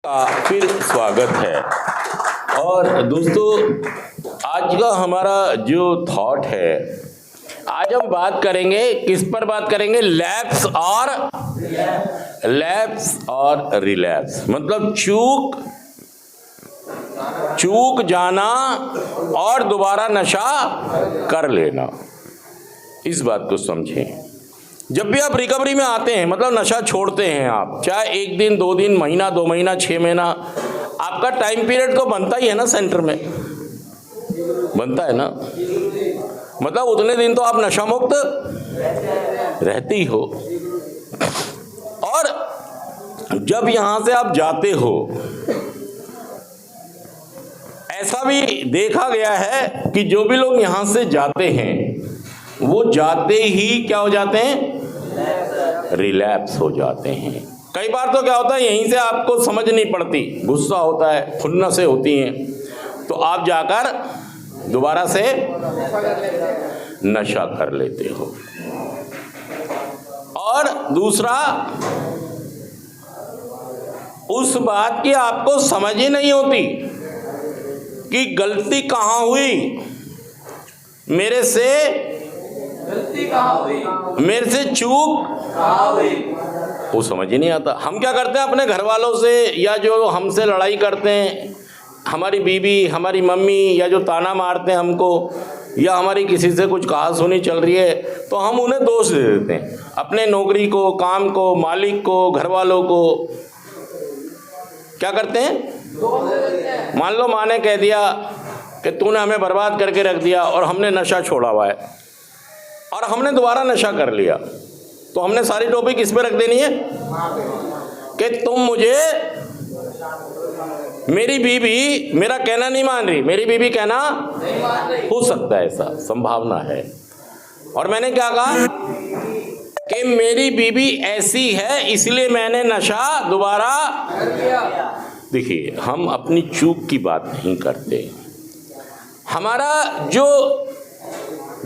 का फिर स्वागत है। और दोस्तों, आज का हमारा जो थॉट है, आज हम बात करेंगे, किस पर बात करेंगे? लैप्स और रिलैप्स, मतलब चूक जाना और दोबारा नशा कर लेना। इस बात को समझें। जब भी आप रिकवरी में आते हैं, मतलब नशा छोड़ते हैं आप, चाहे 1 दिन 2 दिन, महीना 2 महीना 6 महीना, आपका टाइम पीरियड तो बनता ही है ना, सेंटर में बनता है ना, मतलब उतने दिन तो आप नशा मुक्त रहते ही हो। और जब यहां से आप जाते हो, ऐसा भी देखा गया है कि जो भी लोग यहां से जाते हैं वो जाते ही क्या हो जाते हैं? रिलैप्स हो जाते हैं। कई बार तो क्या होता है, यहीं से आपको समझ नहीं पड़ती, गुस्सा होता है, खुन्नसें होती हैं, तो आप जाकर दोबारा से नशा कर लेते हो। और दूसरा, उस बात की आपको समझ ही नहीं होती कि गलती कहाँ हुई, मेरे से चूक कहाँ हुई, वो समझ ही नहीं आता। हम क्या करते हैं, अपने घर वालों से या जो हमसे लड़ाई करते हैं, हमारी बीवी, हमारी मम्मी, या जो ताना मारते हैं हमको, या हमारी किसी से कुछ कहा सुनी चल रही है, तो हम उन्हें दोष दे देते हैं, अपने नौकरी को, काम को, मालिक को, घर वालों को। क्या करते हैं? मान लो माँ ने कह दिया कि तूने हमें बर्बाद करके रख दिया, और हमने नशा छोड़ा हुआ है और हमने दोबारा नशा कर लिया, तो हमने सारी टॉपिक इस पे रख देनी है कि तुम मुझे, मेरी बीवी मेरा कहना नहीं मान रही, मेरी बीवी कहना नहीं मान रही। हो सकता है, ऐसा संभावना है। और मैंने क्या कहा कि मेरी बीवी ऐसी है इसलिए मैंने नशा दोबारा कर लिया। देखिए, हम अपनी चूक की बात नहीं करते। हमारा जो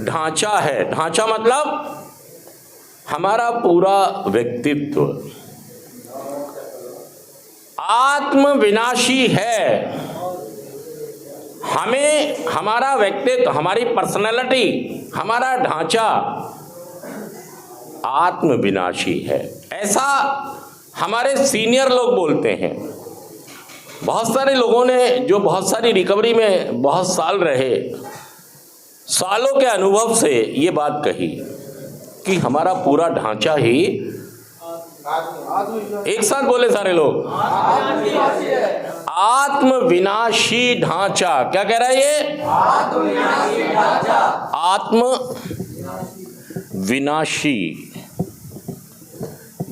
ढांचा है, ढांचा मतलब हमारा पूरा व्यक्तित्व आत्मविनाशी है। हमें, हमारा व्यक्तित्व, हमारी पर्सनैलिटी, हमारा ढांचा आत्मविनाशी है, ऐसा हमारे सीनियर लोग बोलते हैं। बहुत सारे लोगों ने, जो बहुत सारी रिकवरी में बहुत साल रहे, सालों के अनुभव से ये बात कही कि हमारा पूरा ढांचा ही, एक साथ बोले सारे लोग, आत्मविनाशी ढांचा। क्या कह रहा है ये? आत्मविनाशी ढांचा। आत्मविनाशी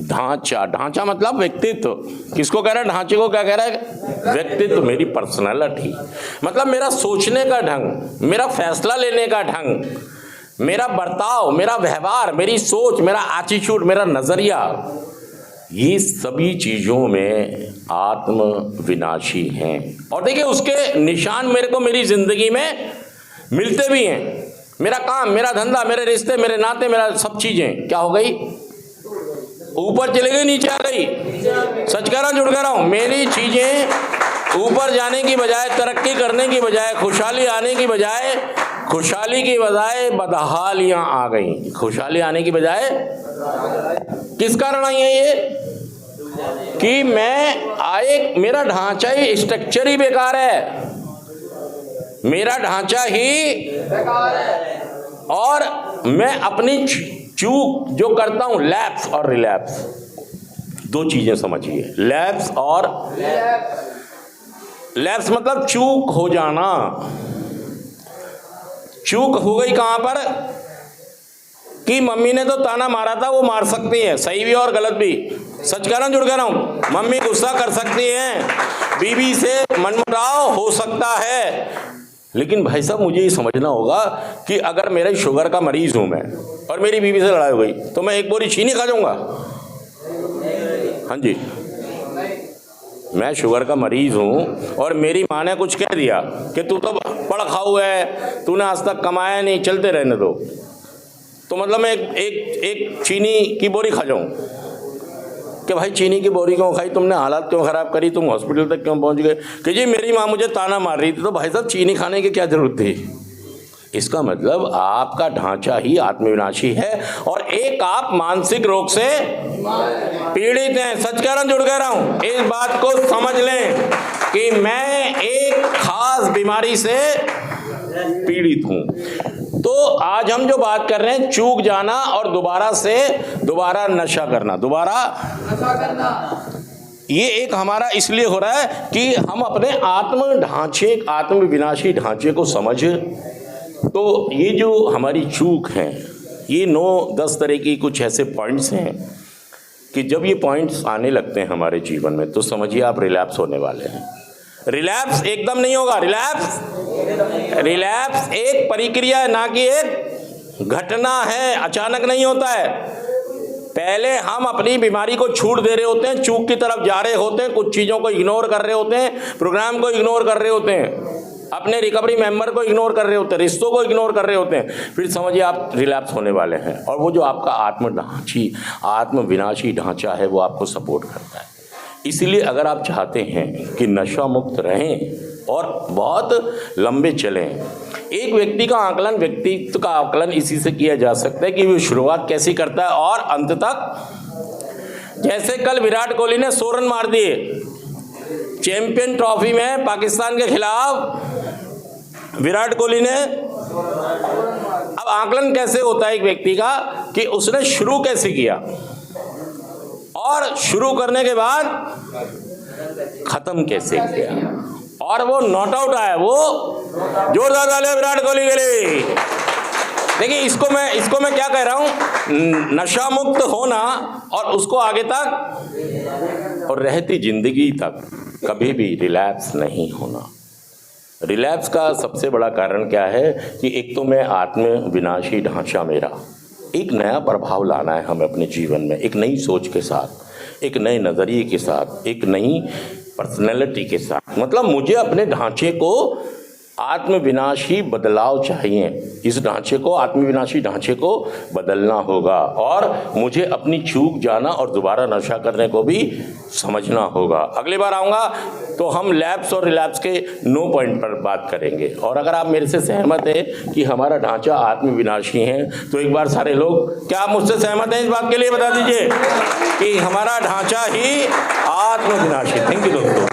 ढांचा। ढांचा मतलब व्यक्तित्व। किसको कह रहा है? ढांचे को क्या कह रहा है? व्यक्तित्व, मेरी पर्सनैलिटी, मतलब मेरा सोचने का ढंग, मेरा फैसला लेने का ढंग, मेरा बर्ताव, मेरा व्यवहार, मेरी सोच, मेरा एटीट्यूड, मेरा नजरिया, ये सभी चीजों में आत्मविनाशी हैं। और देखिए, उसके निशान मेरे को मेरी जिंदगी में मिलते भी हैं। मेरा काम, मेरा धंधा, मेरे रिश्ते, मेरे नाते, मेरा सब चीजें क्या हो गई? ऊपर चले गई, नीचे आ गई। सच कह रहा हूं, झूठ कह रहा हूं? मेरी चीजें ऊपर जाने की बजाय, तरक्की करने की बजाय, खुशहाली आने की बजाय, खुशहाली की बजाय बदहालियां आ गई। खुशहाली आने की बजाय किस कारण आई है ये? कि मैं आए, मेरा ढांचा ही, स्ट्रक्चर ही बेकार है, मेरा ढांचा ही बेकार है। और मैं अपनी चूक जो करता हूं, लैप्स और रिलैप्स, दो चीजें समझिए। लैप्स और लैप्स मतलब चूक हो जाना। चूक हो गई कहां पर? कि मम्मी ने तो ताना मारा था, वो मार सकती है, सही भी और गलत भी। सच कह रहा हूं, झूठ कह रहा हूं? मम्मी गुस्सा कर सकती हैं, बीवी से मनमुटाव हो सकता है, लेकिन भाई साहब मुझे ये समझना होगा कि अगर मेरे शुगर का मरीज हूं मैं, और मेरी बीवी से लड़ाई हो गई, तो मैं 1 बोरी चीनी खा जाऊंगा? हाँ जी, मैं शुगर का मरीज हूं और मेरी माँ ने कुछ कह दिया कि तू तो पड़ खाऊ है, तूने आज तक कमाया नहीं, चलते रहने दो, तो मतलब मैं एक चीनी की बोरी खा जाऊं? कि भाई चीनी की बोरी क्यों खाई तुमने, हालात क्यों ख़राब करी, तुम हॉस्पिटल तक क्यों पहुंच गए, कि जी मेरी माँ मुझे ताना मार रही थी। तो भाई साहब चीनी खाने की क्या ज़रूरत थी? इसका मतलब आपका ढांचा ही आत्मविनाशी है और एक आप मानसिक रोग से पीड़ित हैं। सच कह रहा हूं, जुड़ कह रहा हूं, इस बात को समझ लें कि मैं एक खास बीमारी से पीड़ित हूं। तो आज हम जो बात कर रहे हैं, चूक जाना और दोबारा नशा करना, ये एक हमारा इसलिए हो रहा है कि हम अपने आत्मविनाशी ढांचे को समझ। तो ये जो हमारी चूक है, ये 9-10 तरह की कुछ ऐसे पॉइंट्स हैं कि जब ये पॉइंट्स आने लगते हैं हमारे जीवन में तो समझिए आप रिलैप्स होने वाले हैं। रिलैप्स एकदम नहीं होगा। रिलैप्स एक प्रक्रिया है, ना कि एक घटना है, अचानक नहीं होता है। पहले हम अपनी बीमारी को छूट दे रहे होते हैं, चूक की तरफ जा रहे होते हैं, कुछ चीज़ों को इग्नोर कर रहे होते हैं, प्रोग्राम को इग्नोर कर रहे होते हैं, अपने रिकवरी मेंबर को इग्नोर कर रहे होते हैं, रिश्तों को इग्नोर कर रहे होते हैं। फिर समझिए आप रिलैप्स होने वाले हैं और वो जो आपका आत्मविनाशी ढांचा है वो आपको सपोर्ट करता है। इसलिए अगर आप चाहते हैं कि नशा मुक्त रहें और बहुत लंबे चलें, एक व्यक्तित्व का आकलन इसी से किया जा सकता है कि वो शुरुआत कैसी करता है और अंत तक। जैसे कल विराट कोहली ने 100 रन मार दिए चैंपियन ट्रॉफी में पाकिस्तान के खिलाफ, विराट कोहली ने। अब आकलन कैसे होता है एक व्यक्ति का कि उसने शुरू कैसे किया और शुरू करने के बाद खत्म कैसे किया और वो नॉट आउट आया। वो जोरदार तालियां विराट कोहली के लिए। देखिए इसको मैं क्या कह रहा हूं, नशा मुक्त होना और उसको आगे तक और रहती जिंदगी तक कभी भी रिलैप्स नहीं होना। रिलैप्स का सबसे बड़ा कारण क्या है कि एक तो मैं आत्मविनाशी ढांचा, मेरा एक नया प्रभाव लाना है हमें अपने जीवन में, एक नई सोच के साथ, एक नए नज़रिए के साथ, एक नई पर्सनैलिटी के साथ। मतलब मुझे अपने ढांचे को आत्मविनाशी बदलाव चाहिए, इस ढांचे को, आत्मविनाशी ढांचे को बदलना होगा और मुझे अपनी चूक जाना और दोबारा नशा करने को भी समझना होगा। अगली बार आऊँगा तो हम लैप्स और रिलैप्स के 9 पॉइंट पर बात करेंगे। और अगर आप मेरे से सहमत हैं कि हमारा ढांचा आत्मविनाशी है तो एक बार सारे लोग, क्या आप मुझसे सहमत हैं इस बात के लिए बता दीजिए कि हमारा ढांचा ही आत्मविनाशी। थैंक यू दोस्तों।